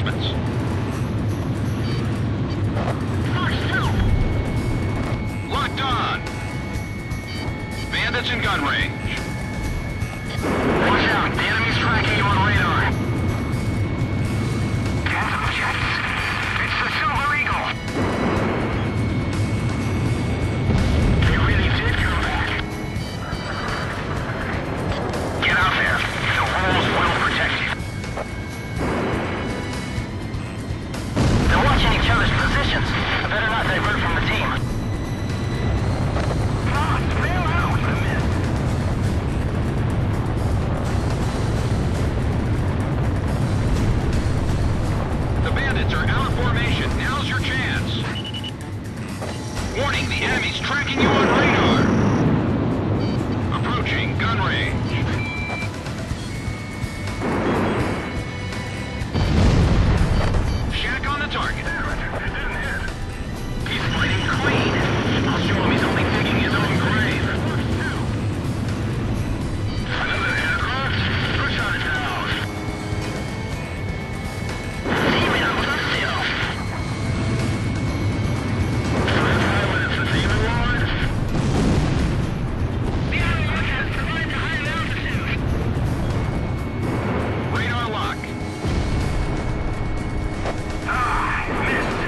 reinforcements. Locked on. Bandits in gun range. Watch out, the enemy's tracking you on radar. Cancel jets. It's the Silver Eagle. They really did come back. Get out there. The walls will protect you. They're watching each other's positions. I better not divert from the team. The bandits are out of formation. Now's your chance. Warning, the enemy's tracking you on radar. Approaching gun range. Shack on the target. He's fighting clean. I'll show him he's only digging his own grave. Another aircraft? Push on its nose. Demon yourself. The pilot is the Demon Lord? The enemy has provided high altitude. Radar lock. Missed.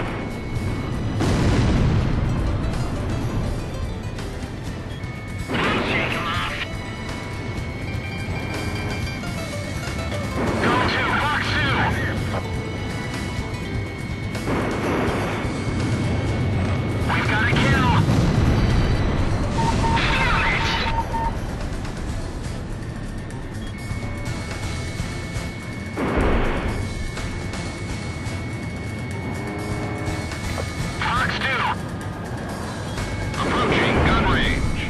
Shake him off. Go to Fox 2. We've got a kill. Damn it. Fox 2. Approaching gun range.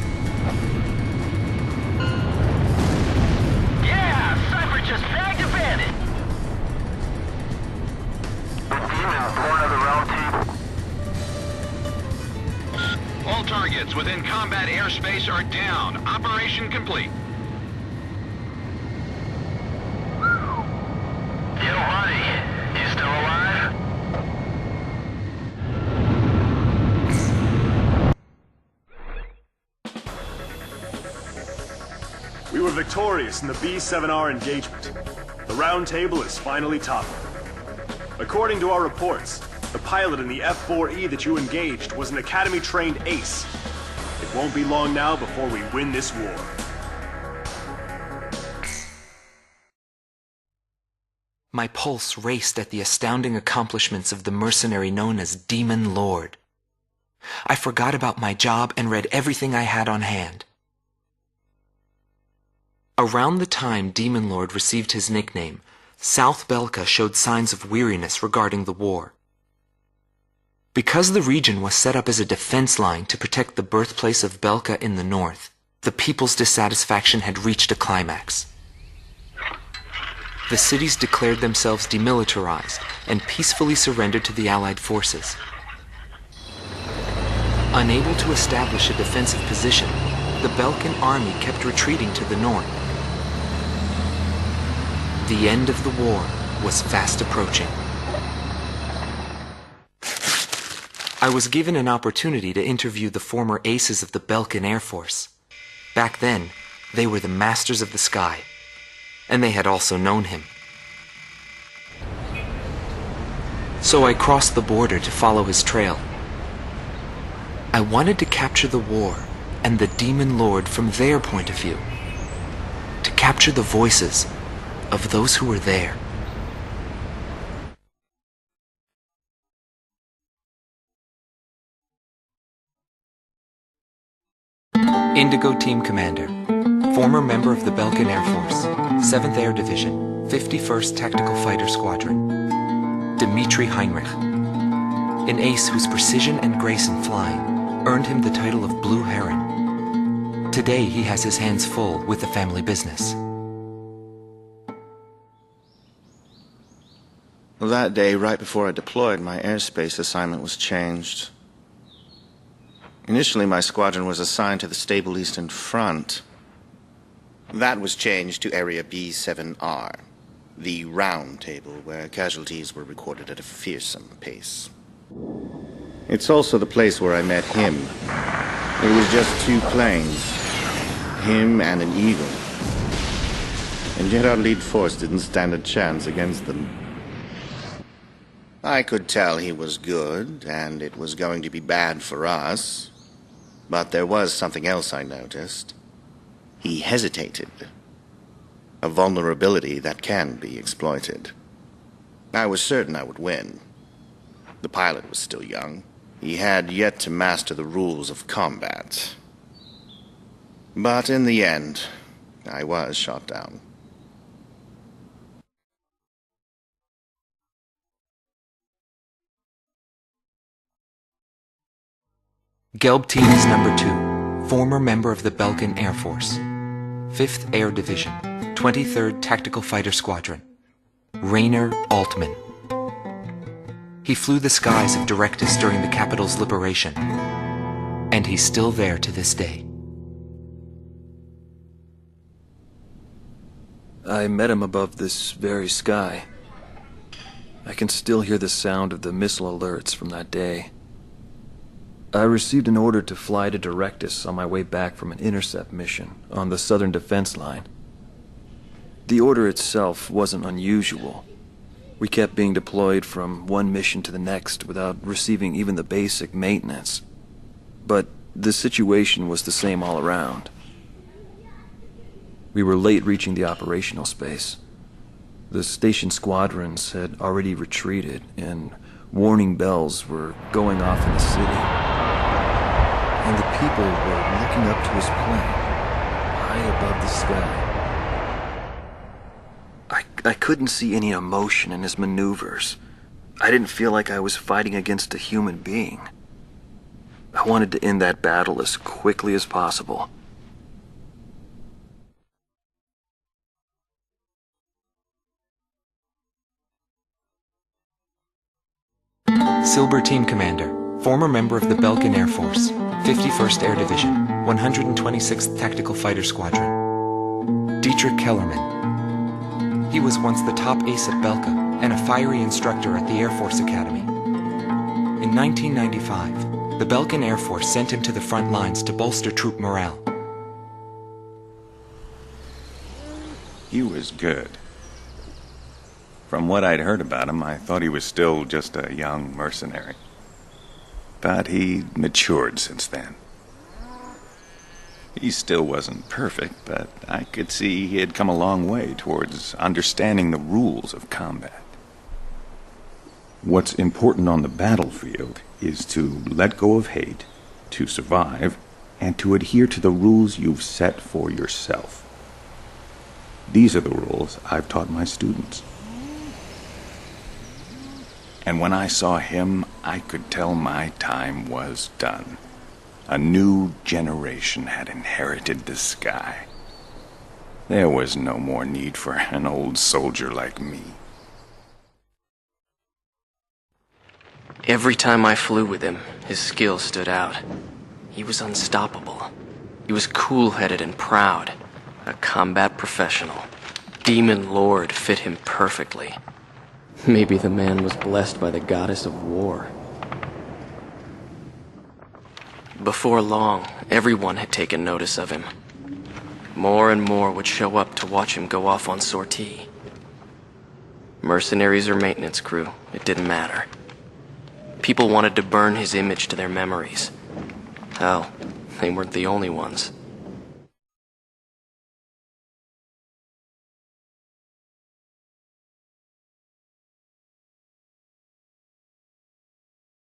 Yeah, Cypher just bagged a bandit. Demon, born of the realm team. All targets within combat airspace are down. Operation complete. Yo, buddy. You still alive? We were victorious in the B-7R engagement. The round table is finally toppled. According to our reports, the pilot in the F-4E that you engaged was an Academy-trained ace. It won't be long now before we win this war. My pulse raced at the astounding accomplishments of the mercenary known as Demon Lord. I forgot about my job and read everything I had on hand. Around the time Demon Lord received his nickname, South Belka showed signs of weariness regarding the war. Because the region was set up as a defense line to protect the birthplace of Belka in the north, the people's dissatisfaction had reached a climax. The cities declared themselves demilitarized and peacefully surrendered to the Allied forces. Unable to establish a defensive position, the Belkan army kept retreating to the north. The end of the war was fast approaching. I was given an opportunity to interview the former aces of the Belkan Air Force. Back then, they were the masters of the sky, and they had also known him. So I crossed the border to follow his trail. I wanted to capture the war and the Demon Lord from their point of view, to capture the voices of those who were there. Indigo Team Commander, former member of the Belkan Air Force, 7th Air Division, 51st Tactical Fighter Squadron, Dmitri Heinrich, an ace whose precision and grace in flying earned him the title of Blue Heron. Today he has his hands full with the family business. Well, that day, right before I deployed, my airspace assignment was changed. Initially, my squadron was assigned to the stable Eastern Front. That was changed to Area B-7R. The round table, where casualties were recorded at a fearsome pace. It's also the place where I met him. It was just two planes. Him and an eagle. And yet our lead force didn't stand a chance against them. I could tell he was good, and it was going to be bad for us. But there was something else I noticed. He hesitated. A vulnerability that can be exploited. I was certain I would win. The pilot was still young. He had yet to master the rules of combat. But in the end, I was shot down. GELB Team is number 2, former member of the Belkan Air Force, 5th Air Division, 23rd Tactical Fighter Squadron, Rainer Altman. He flew the skies of Directus during the capital's liberation, and he's still there to this day. I met him above this very sky. I can still hear the sound of the missile alerts from that day. I received an order to fly to Directus on my way back from an intercept mission on the southern defense line. The order itself wasn't unusual. We kept being deployed from one mission to the next without receiving even the basic maintenance. But the situation was the same all around. We were late reaching the operational space. The station squadrons had already retreated, and warning bells were going off in the city. And the people were looking up to his plane, high above the sky. I couldn't see any emotion in his maneuvers. I didn't feel like I was fighting against a human being. I wanted to end that battle as quickly as possible. SILBER Team Commander, former member of the Belkan Air Force, 51st Air Division, 126th Tactical Fighter Squadron, Dietrich Kellerman. He was once the top ace at Belka and a fiery instructor at the Air Force Academy. In 1995, the Belkan Air Force sent him to the front lines to bolster troop morale. He was good. From what I'd heard about him, I thought he was still just a young mercenary. But he matured since then. He still wasn't perfect, but I could see he had come a long way towards understanding the rules of combat. What's important on the battlefield is to let go of hate, to survive, and to adhere to the rules you've set for yourself. These are the rules I've taught my students. And when I saw him, I could tell my time was done. A new generation had inherited the sky. There was no more need for an old soldier like me. Every time I flew with him, his skill stood out. He was unstoppable. He was cool-headed and proud. A combat professional. Demon Lord fit him perfectly. Maybe the man was blessed by the goddess of war. Before long, everyone had taken notice of him. More and more would show up to watch him go off on sortie. Mercenaries or maintenance crew, it didn't matter. People wanted to burn his image to their memories. Hell, they weren't the only ones.